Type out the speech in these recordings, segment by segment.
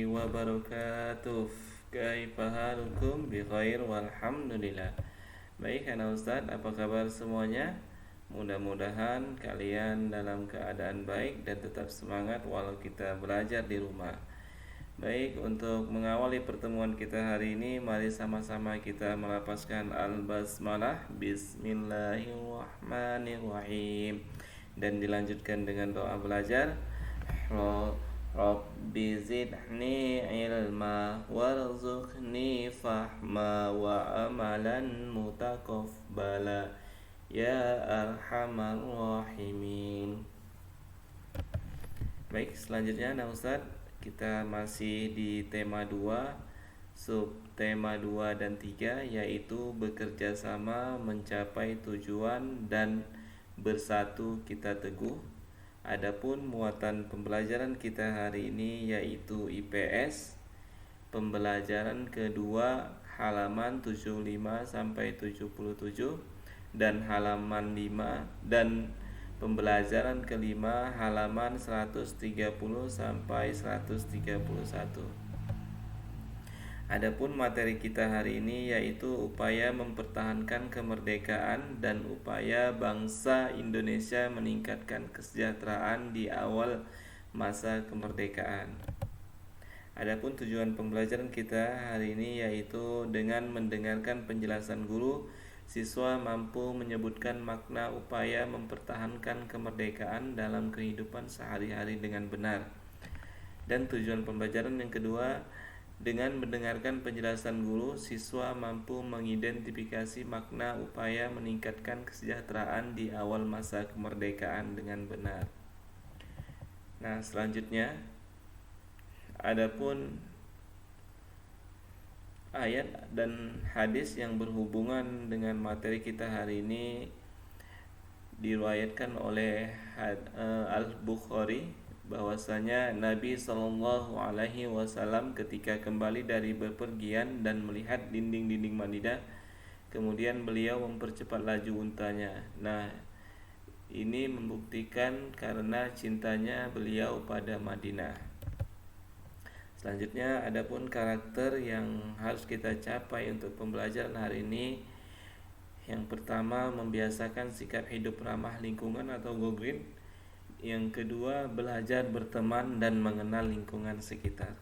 wabarakatuh. Kaifa halukum? Bi khair walhamdulillah. Baik anak Ustadz, apa kabar semuanya? Mudah-mudahan kalian dalam keadaan baik dan tetap semangat walau kita belajar di rumah. Baik, untuk mengawali pertemuan kita hari ini, mari sama-sama kita melafazkan al-basmalah. Bismillahirrahmanirrahim. Dan dilanjutkan dengan doa belajar. Rabbi zidni ilma warzuqni fahma wa amalan mutaqabbala ya arhamar rahimin. Baik, selanjutnya nah Ustaz, kita masih di tema 2, subtema 2 dan 3, yaitu bekerja sama mencapai tujuan dan bersatu kita teguh. Adapun muatan pembelajaran kita hari ini yaitu IPS, pembelajaran kedua halaman 75 sampai 77 dan halaman 5, dan pembelajaran kelima halaman 130 sampai 131. Adapun materi kita hari ini yaitu upaya mempertahankan kemerdekaan dan upaya bangsa Indonesia meningkatkan kesejahteraan di awal masa kemerdekaan. Adapun tujuan pembelajaran kita hari ini yaitu dengan mendengarkan penjelasan guru, siswa mampu menyebutkan makna upaya mempertahankan kemerdekaan dalam kehidupan sehari-hari dengan benar. Dan tujuan pembelajaran yang kedua, dengan mendengarkan penjelasan guru, siswa mampu mengidentifikasi makna upaya meningkatkan kesejahteraan di awal masa kemerdekaan dengan benar. Nah, selanjutnya, adapun ayat dan hadis yang berhubungan dengan materi kita hari ini diriwayatkan oleh Al-Bukhari, bahwasanya Nabi SAW ketika kembali dari bepergian dan melihat dinding-dinding Madinah, kemudian beliau mempercepat laju untanya. Nah, ini membuktikan karena cintanya beliau pada Madinah. Selanjutnya, adapun karakter yang harus kita capai untuk pembelajaran hari ini, yang pertama, membiasakan sikap hidup ramah lingkungan atau go green. Yang kedua, belajar berteman dan mengenal lingkungan sekitar.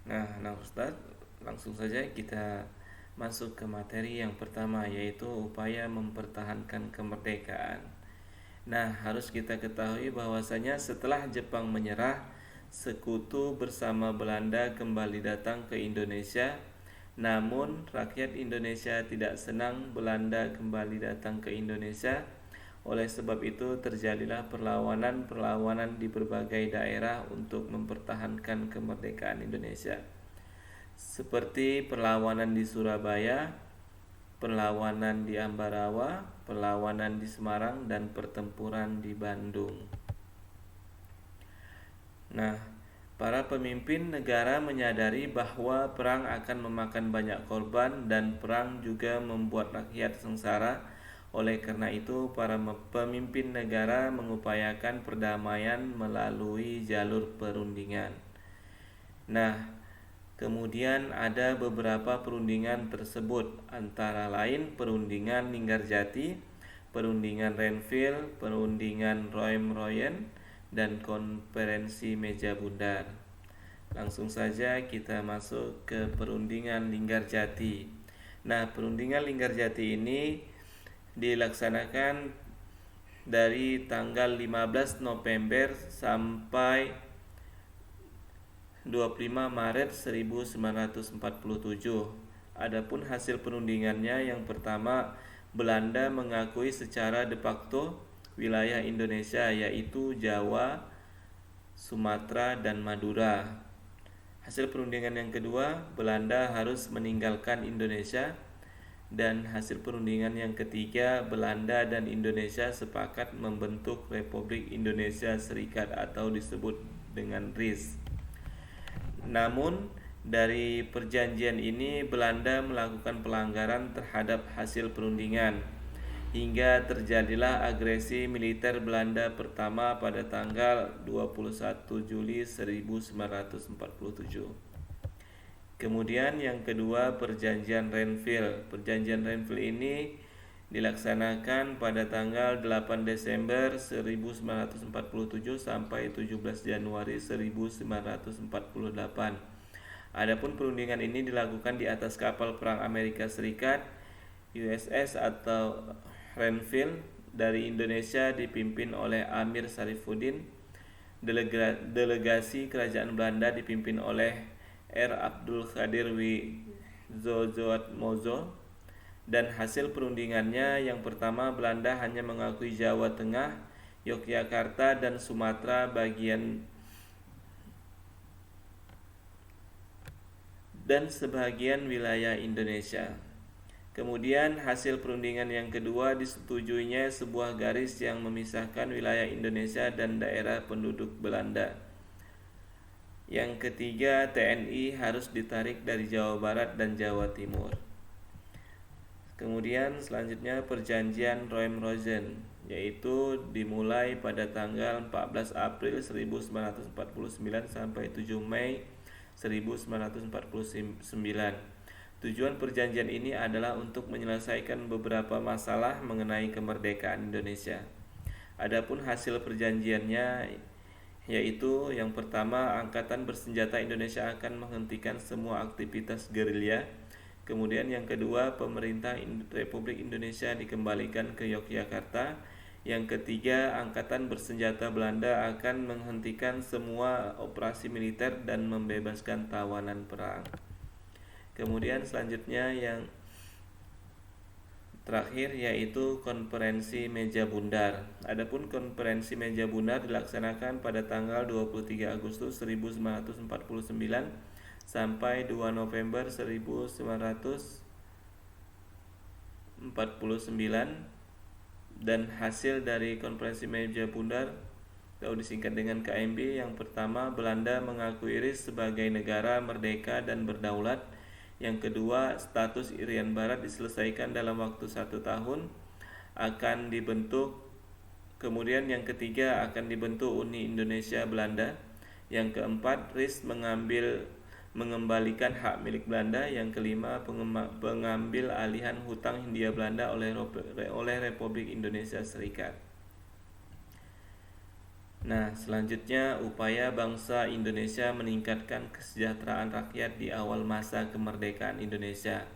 Nah Ustaz, langsung saja kita masuk ke materi yang pertama, yaitu upaya mempertahankan kemerdekaan. Nah, harus kita ketahui bahwasanya setelah Jepang menyerah, sekutu bersama Belanda kembali datang ke Indonesia. Namun, rakyat Indonesia tidak senang Belanda kembali datang ke Indonesia. Oleh sebab itu terjadilah perlawanan di berbagai daerah untuk mempertahankan kemerdekaan Indonesia. Seperti perlawanan di Surabaya, perlawanan di Ambarawa, perlawanan di Semarang, dan pertempuran di Bandung. Nah, para pemimpin negara menyadari bahwa perang akan memakan banyak korban dan perang juga membuat rakyat sengsara. Oleh karena itu, para pemimpin negara mengupayakan perdamaian melalui jalur perundingan. Nah, kemudian ada beberapa perundingan tersebut, antara lain perundingan Linggarjati, perundingan Renville, perundingan Roym-Royen, dan konferensi meja bundar. Langsung saja kita masuk ke perundingan Linggarjati. Nah, perundingan Linggarjati ini dilaksanakan dari tanggal 15 November sampai 25 Maret 1947. Adapun hasil perundingannya, yang pertama, Belanda mengakui secara de facto wilayah Indonesia yaitu Jawa, Sumatera, dan Madura. Hasil perundingan yang kedua, Belanda harus meninggalkan Indonesia. Dan hasil perundingan yang ketiga, Belanda dan Indonesia sepakat membentuk Republik Indonesia Serikat atau disebut dengan RIS. Namun, dari perjanjian ini Belanda melakukan pelanggaran terhadap hasil perundingan. hingga terjadilah agresi militer Belanda pertama pada tanggal 21 Juli 1947. Kemudian yang kedua, Perjanjian Renville. Perjanjian Renville ini dilaksanakan pada tanggal 8 Desember 1947 sampai 17 Januari 1948. Adapun perundingan ini dilakukan di atas kapal perang Amerika Serikat USS atau Renville dari Indonesia dipimpin oleh Amir Sarifuddin. Delegasi kerajaan Belanda dipimpin oleh R. Abdul Qadir Wijoatmozo. Dan hasil perundingannya, yang pertama, Belanda hanya mengakui Jawa Tengah, Yogyakarta, dan Sumatera bagian dan sebagian wilayah Indonesia. Kemudian hasil perundingan yang kedua, disetujuinya sebuah garis yang memisahkan wilayah Indonesia dan daerah penduduk Belanda. Yang ketiga, TNI harus ditarik dari Jawa Barat dan Jawa Timur. Kemudian selanjutnya Perjanjian Roem-Rosen, yaitu dimulai pada tanggal 14 April 1949 sampai 7 Mei 1949. Tujuan perjanjian ini adalah untuk menyelesaikan beberapa masalah mengenai kemerdekaan Indonesia. Adapun hasil perjanjiannya yaitu yang pertama, Angkatan Bersenjata Indonesia akan menghentikan semua aktivitas gerilya. Kemudian yang kedua, pemerintah Republik Indonesia dikembalikan ke Yogyakarta. Yang ketiga, Angkatan Bersenjata Belanda akan menghentikan semua operasi militer dan membebaskan tawanan perang. Kemudian selanjutnya yang terakhir yaitu Konferensi Meja Bundar. Adapun Konferensi Meja Bundar dilaksanakan pada tanggal 23 Agustus 1949 sampai 2 November 1949, dan hasil dari Konferensi Meja Bundar atau disingkat dengan KMB, yang pertama, Belanda mengakui RIS sebagai negara merdeka dan berdaulat. Yang kedua, status Irian Barat diselesaikan dalam waktu 1 tahun, akan dibentuk. Kemudian yang ketiga, akan dibentuk Uni Indonesia Belanda. Yang keempat, RIS mengembalikan hak milik Belanda. Yang kelima, pengambil alihan hutang Hindia Belanda oleh Republik Indonesia Serikat. Nah, selanjutnya upaya bangsa Indonesia meningkatkan kesejahteraan rakyat di awal masa kemerdekaan Indonesia.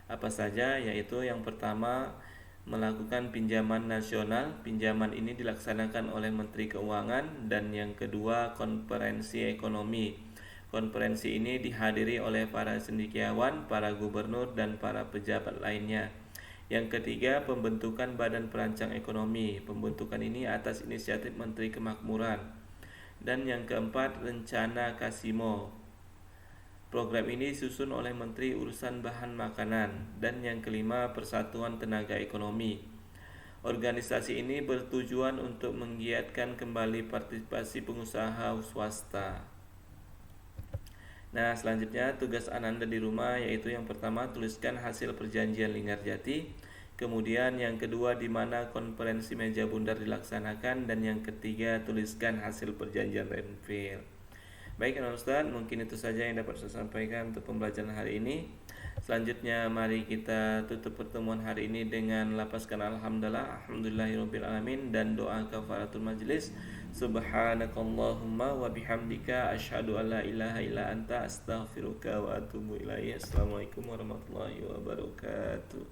Apa saja? Yaitu yang pertama, melakukan pinjaman nasional. Pinjaman ini dilaksanakan oleh Menteri Keuangan. Dan yang kedua, konferensi ekonomi. Konferensi ini dihadiri oleh para cendekiawan, para gubernur, dan para pejabat lainnya. Yang ketiga, pembentukan Badan Perancang Ekonomi. Pembentukan ini atas inisiatif Menteri Kemakmuran. Dan yang keempat, Rencana Kasimo. Program ini disusun oleh Menteri Urusan Bahan Makanan. Dan yang kelima, Persatuan Tenaga Ekonomi. Organisasi ini bertujuan untuk menggiatkan kembali partisipasi pengusaha swasta. Nah, selanjutnya tugas Ananda di rumah, yaitu yang pertama, tuliskan hasil perjanjian Linggarjati. Kemudian yang kedua, di mana konferensi meja bundar dilaksanakan. Dan yang ketiga, tuliskan hasil perjanjian Renville. Baik, Ustaz, mungkin itu saja yang dapat saya sampaikan untuk pembelajaran hari ini. Selanjutnya mari kita tutup pertemuan hari ini dengan lapaskan alhamdulillahirabbil alamin dan doa kafaratul majlis. Subhanakallahumma wa bihamdika asyhadu an la ilaha illa anta astaghfiruka wa atubu ilaik. Assalamualaikum warahmatullahi wabarakatuh.